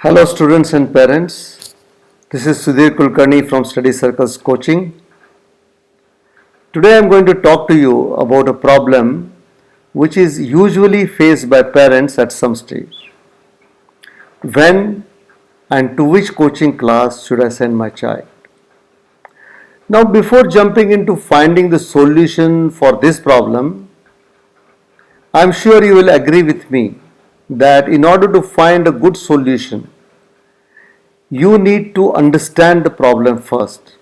Hello students and parents, this is Sudhir Kulkarni from Study Circles Coaching. Today I am going to talk to you about a problem which is usually faced by parents at some stage. When and to which coaching class should I send my child? Now before jumping into finding the solution for this problem, I am sure you will agree with me that in order to find a good solution, you need to understand the problem first.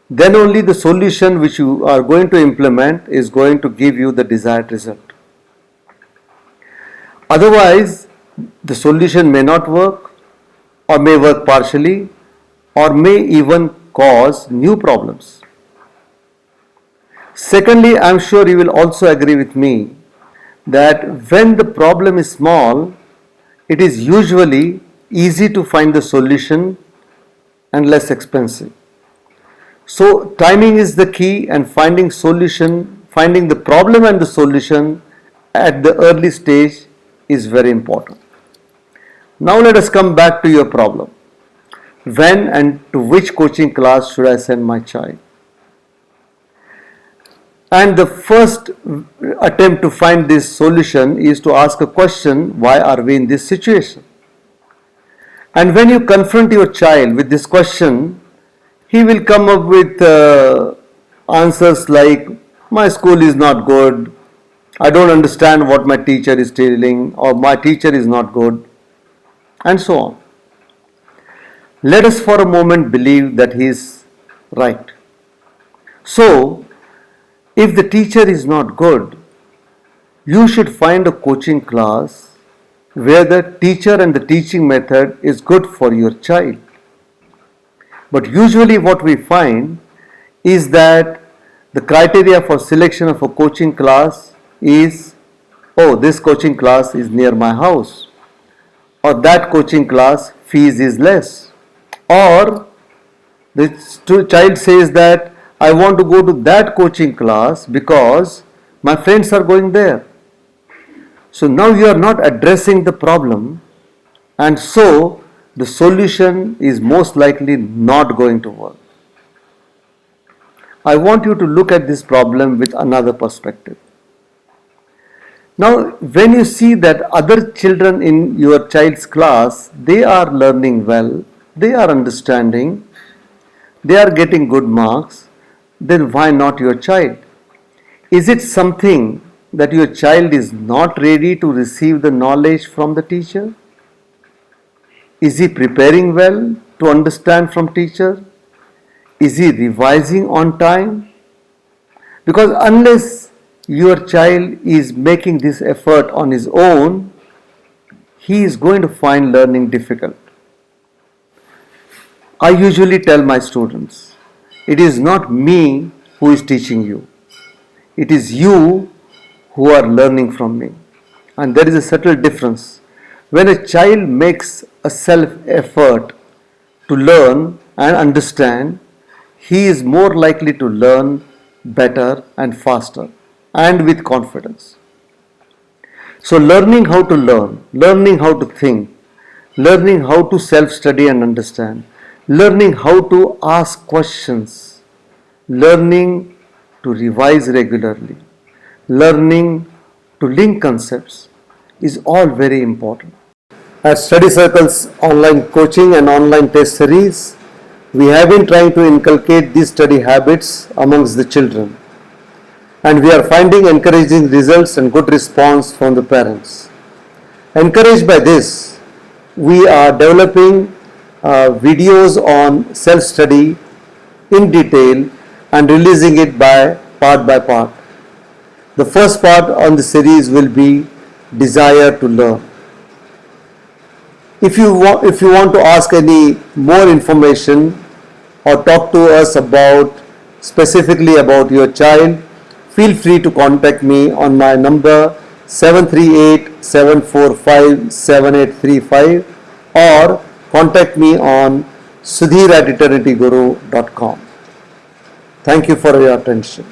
Then only the solution which you are going to implement is going to give you the desired result. Otherwise, the solution may not work, or may work partially, or may even cause new problems. Secondly, I am sure you will also agree with me that when the problem is small, it is usually easy to find the solution and less expensive. So timing is the key, and finding the problem and the solution at the early stage is very important. Now let us come back to your problem. When and to which coaching class should I send my child? And the first attempt to find this solution is to ask a question: why are we in this situation? And when you confront your child with this question, he will come up with answers like, my school is not good, I don't understand what my teacher is telling, or my teacher is not good, and so on. Let us for a moment believe that he is right. So, if the teacher is not good, you should find a coaching class where the teacher and the teaching method is good for your child. But usually what we find is that the criteria for selection of a coaching class is, oh, this coaching class is near my house, or that coaching class fees is less, or the child says that I want to go to that coaching class because my friends are going there. So now you are not addressing the problem, and so the solution is most likely not going to work. I want you to look at this problem with another perspective. Now, when you see that other children in your child's class, they are learning well, they are understanding, they are getting good marks, then why not your child? Is it something that your child is not ready to receive the knowledge from the teacher? Is he preparing well to understand from teacher? Is he revising on time? Because unless your child is making this effort on his own, he is going to find learning difficult. I usually tell my students, it is not me who is teaching you. It is you who are learning from me. And there is a subtle difference. When a child makes a self-effort to learn and understand, he is more likely to learn better and faster and with confidence. So learning how to learn, learning how to think, learning how to self-study and understand, learning how to ask questions, learning to revise regularly, learning to link concepts is all very important. At Study Circles online coaching and online test series, we have been trying to inculcate these study habits amongst the children, and we are finding encouraging results and good response from the parents. Encouraged by this, we are developing videos on self-study in detail and releasing it by part. The first part on the series will be Desire to Learn. If you want to ask any more information or talk to us specifically about your child, feel free to contact me on my number 738-745-7835 or contact me on sudhir@eternityguru.com. Thank you for your attention.